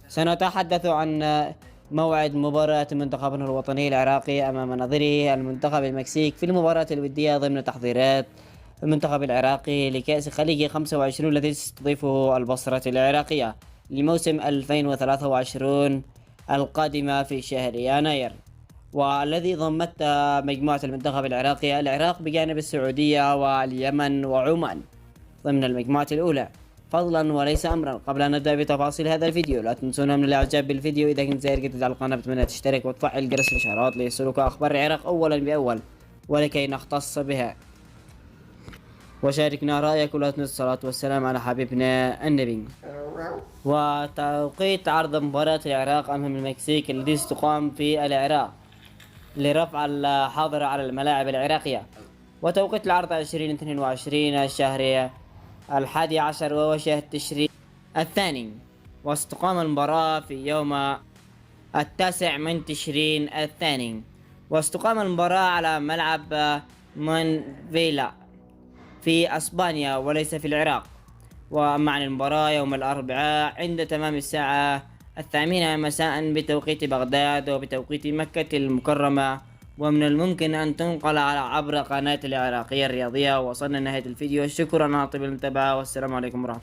سنتحدث عن موعد مباراة منتخبنا الوطني العراقي أمام نظيره المنتخب المكسيك في المباراة الودية ضمن تحضيرات المنتخب العراقي لكأس خليج 25 الذي تستضيفه البصرة العراقية لموسم 2023 القادمة في شهر يناير، والذي ضمت مجموعة المنتخب العراقي العراق بجانب السعودية واليمن وعمان ضمن المجموعة الأولى. فضلا وليس أمرا، قبل أن نبدأ بتفاصيل هذا الفيديو لا تنسونا من الإعجاب بالفيديو. إذا كنت زائر جديد على القناة بتمنى تشترك وتفعل جرس الإشعارات ليصلك أخبار العراق أولا بأول ولكي نختص بها. وشاركنا رأيك ولا تنسى الصلاة والسلام على حبيبنا النبي. وتوقيت عرض مباراة العراق أمام المكسيك التي ستقام في العراق لرفع الحظر على الملاعب العراقية، وتوقيت العرض 2022 شهر 11 وهو شهر تشرين الثاني، وستقام المباراة في يوم 9 من تشرين الثاني، وستقام المباراة على ملعب مونفيلا في اسبانيا وليس في العراق. وأما عن المباراة يوم الأربعاء عند تمام الساعة 8 مساء بتوقيت بغداد وبتوقيت مكة المكرمة، ومن الممكن أن تنقل عبر قناة العراقية الرياضية. وصلنا لنهاية الفيديو، شكرا على طيب المتابعة والسلام عليكم ورحمة الله.